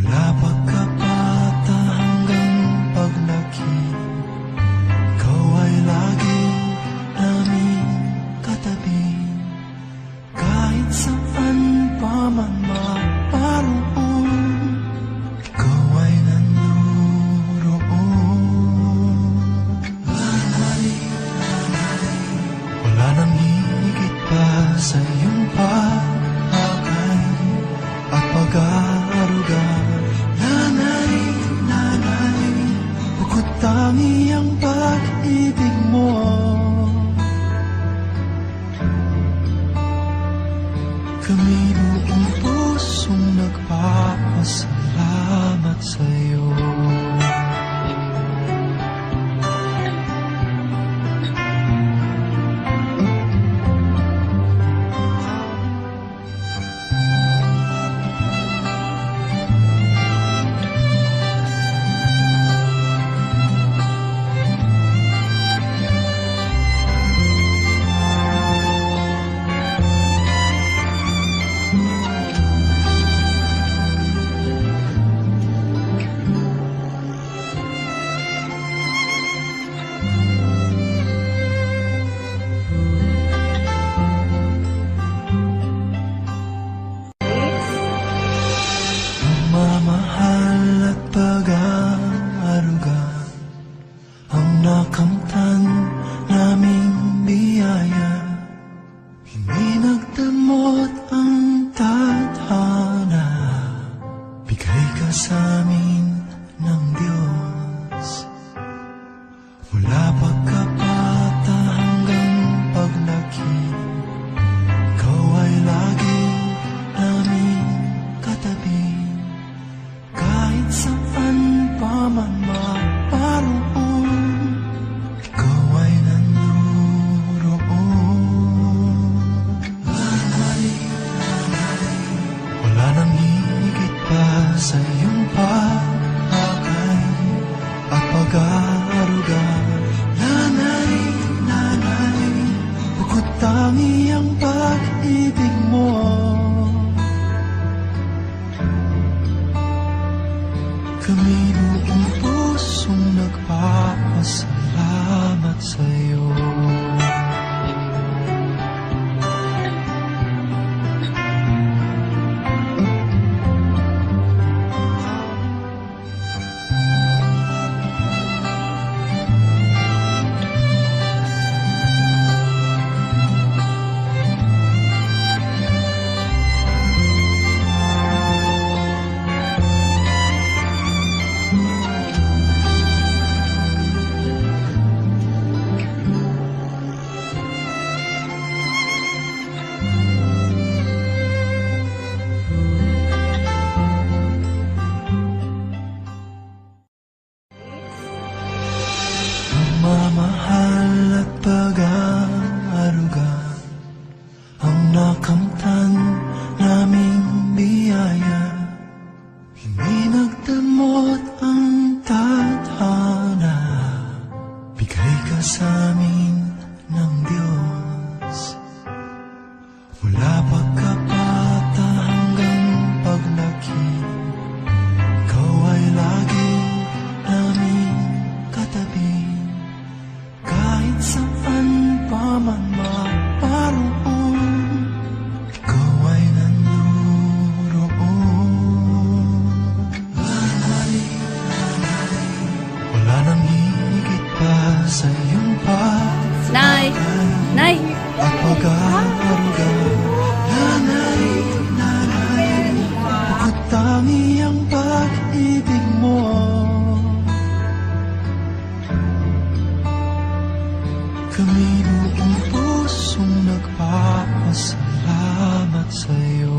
Mula pagkabata hanggang paglaki, ikaw ay lagi namin katabi. Kahit saan pa man maparoon, ikaw ay nandoon. Nanay, nanay, wala nang higit pa sa iyong pagpapay at pag-aaruga. Nanay, nanay, bukod tangi ang pag-ibig mo. Kami buong pusong nagpapasalamat sa'yo. Pagmamahal at pag-aaruga ang nakamtan naming biyaya. Hindi nagdamot ang tadhana, bigay ka sa amin ng Diyos. Mula pagkabata hanggang paglaki, ikaw ay lagi namin katabi. Kahit saan pa man maparoon, ikaw ay nandoon. Nanay, nanay, wala nang higit pa sa iyong pagpapay at pag-aaruga. Nanay, nanay, bukod tangi ang pag-ibig mo. Kami buong pusong nagpapasalamat sa'yo. Pagmamahal at pag-aaruga ang nakamtan naming biyaya. Hindi nagdamot ang tadhana, bigay ka sa amin ng Diyos. Mula pagkabata hanggang paglaki, ikaw ay lagi namin katabi. Kahit saan pa man maparoon, ikaw ay nandoon. Nanay, nanay, wala nang higit pa sa iyong Nay! Nay! at pag-aaruga. Nanay, nanay, bukod tangi ang pag-ibig mo. Kami buong pusong nagpapasalamat sa'yo.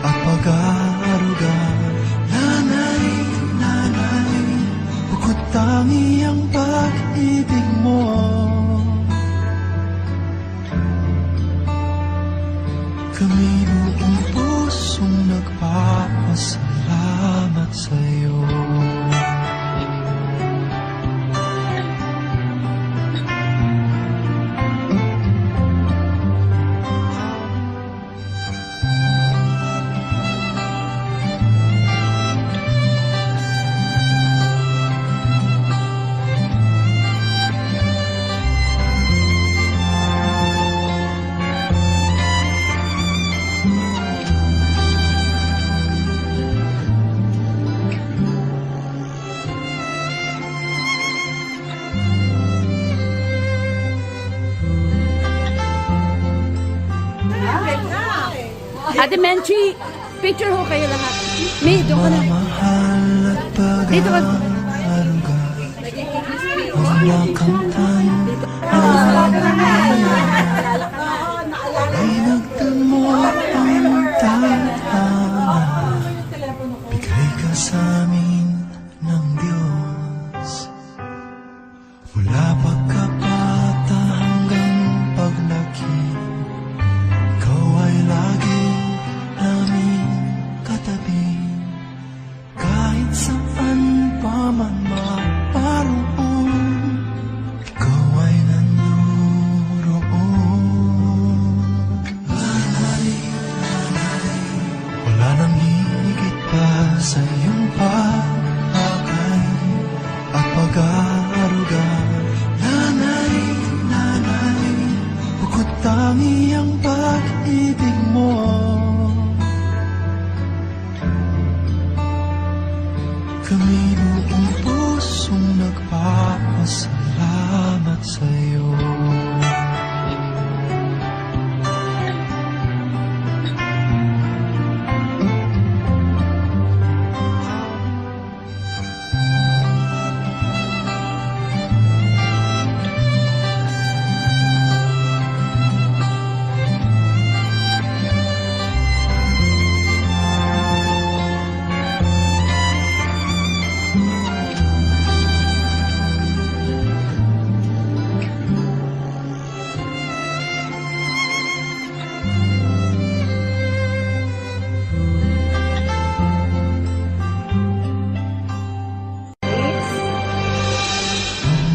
at pag-aaruga. Nanay, nanay, bukod tangi ang pag-ibig mo. Kami buong pusong nagpapasalamat sa'yo. Ate Menchi, picture ho kayo lahat. May, doon ka na. Mamahal at Dito ka. pag-aaruga, ang nakamtan ay nagdamot ang tadhana. Bigay ka sa amin ng Diyos, mula pagkabata hanggang paglaki. Ikaw ay lagi namin katabi, kahit saan pa man maparoon. Ikaw ay nandoon. Nanay, nanay, wala nang higit pa sa iyong pagpapay at pag-aaruga. Nanay, nanay, bukod tangi ang pag-ibig mo. Kami buong pusong nagpapasalamat sa'yo.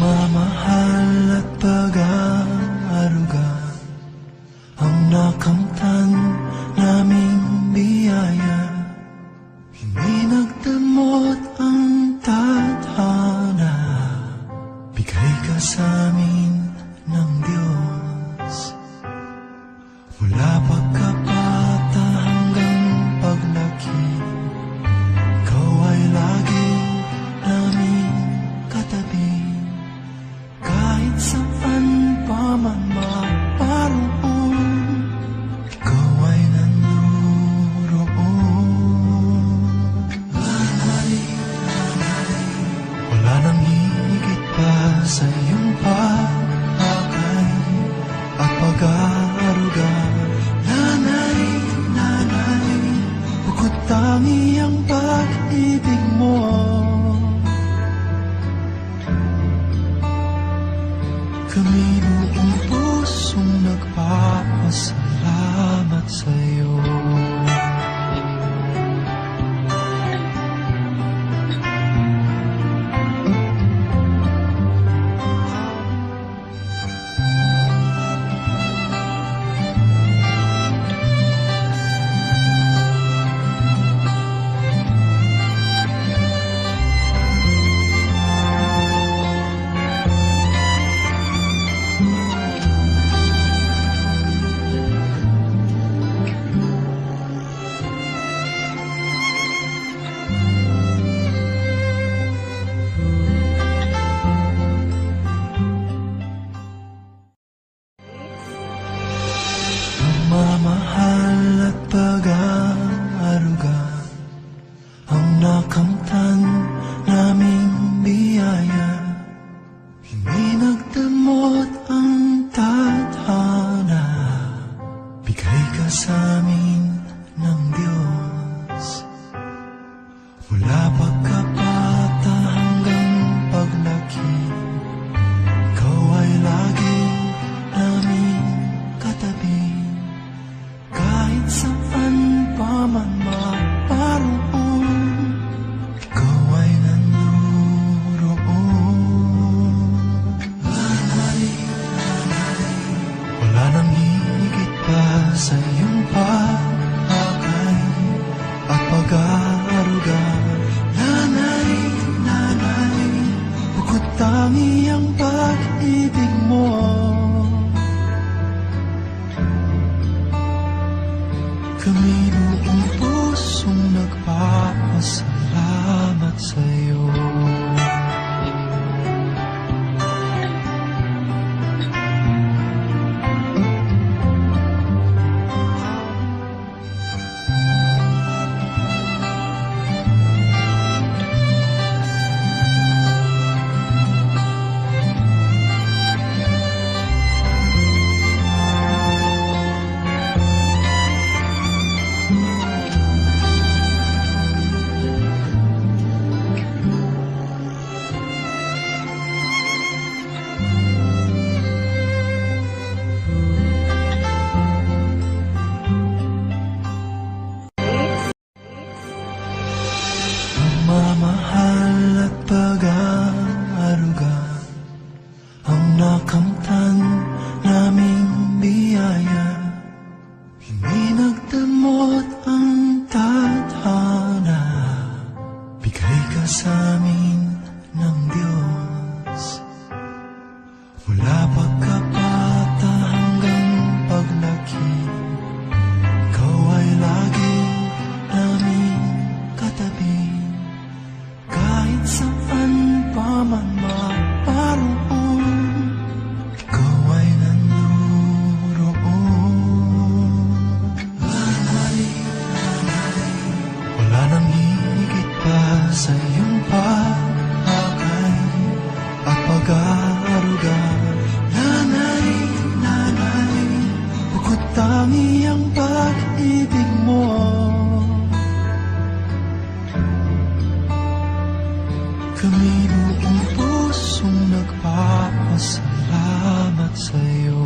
Pagmamahal at pag-aaruga, ang nakamtan naming biyaya. Hindi nagdamot ang tadhana, bigay ka sa amin ng Diyos. Mula pagkabata hanggang paglaki, ikaw ay lagi namin katabi, kahit saan pa man maparoon. Ikaw ay nandoon. Nanay, nanay, wala nang higit pa sa iyong pagpapay at pag-aaruga. Nanay, nanay, bukod tangi ang pag-ibig mo. Kami buong pusong nagpapasalamat sa'yo. pag-aaruga. Nanay, nanay, bukod tangi ang pag-ibig mo. Kami buong pusong nagpapasalamat sa'yo. Pagmamahal at pag-aaruga ang nakamtan naming biyaya. Hindi nagdamot ang tadhana, bigay ka sa amin ng Diyos. Mula pagkabata hanggang paglaki, ikaw ay lagi namin katabi. Kahit saan pa man maparoon, ikaw ay nandoon. Nanay, nanay, wala nang higit pa sa iyong pag-akay at pag-aaruga. Nanay, nanay, bukod tangi ang pag-ibig mo. Kami buong pusong nagpapasalamat sa'yo.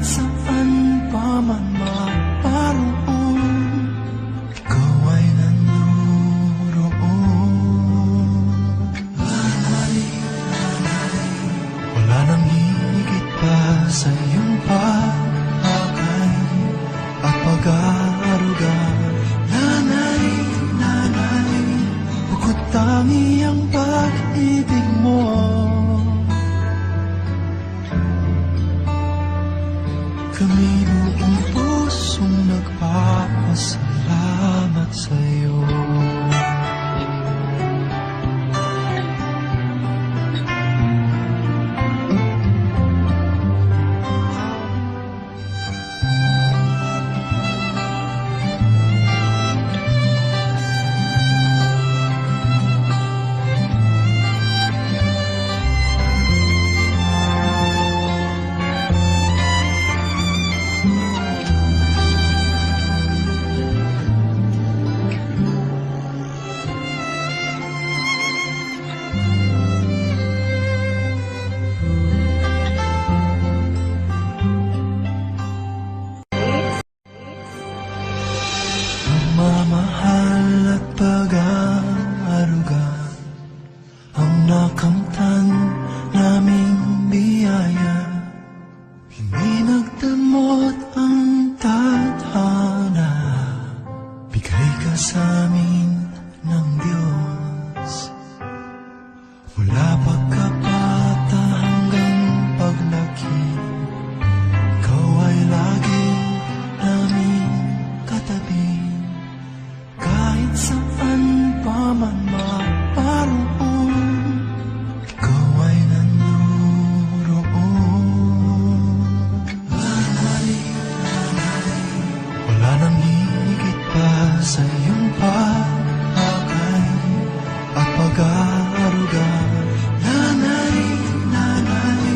saan pa man maparoon, ikaw ay nanduroon. Wala nang higit pa sa iyong pag-akay at pag-aaruga. Nanay, nanay, bukod tangi ang pag-ibig mo. Kami buong pusong nagpapasalamat sa'yo. Pagmamahal at pag-aaruga ang nakamtan naming biyaya. Hindi nagdamot ang tadhana, bigay ka sa amin ng Diyos. Mula pagkabata hanggang paglaki, ikaw ay lagi namin katabi. Kahit saan pa man maparoon, ikaw ay nanduroon. Wala nang higit pa sa iyong pag-akay at pag-aaruga. Nanay, nanay,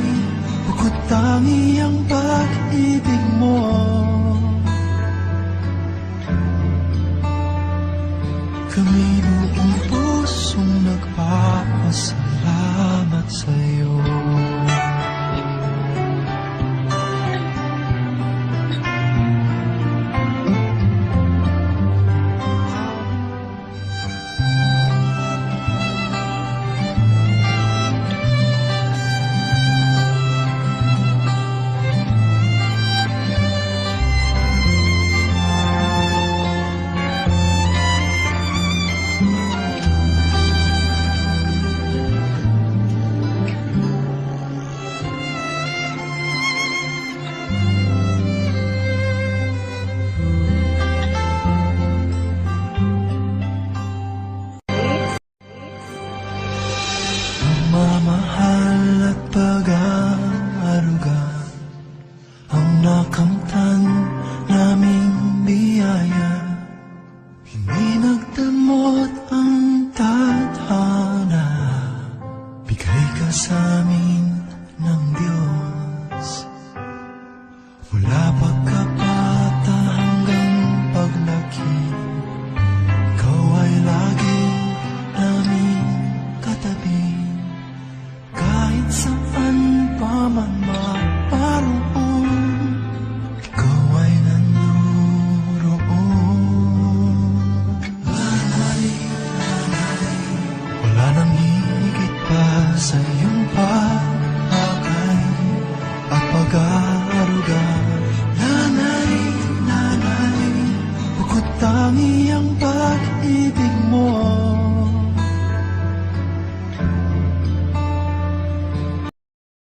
bukod tangi ang pag-ibig mo. Kami buong pusong nagpapasalamat sa'yo. Pagmamahal at pag-aaruga ang nakamtan naming biyaya. Hindi nagdamot ang tadhana, bigay ka sa amin ng Diyos. Mula pagkabata hanggang paglaki, ikaw ay lagi namin katabi. Kahit saan pa man maparoon, ikaw ay nanduroon. Wala nang higit pa sa iyong pag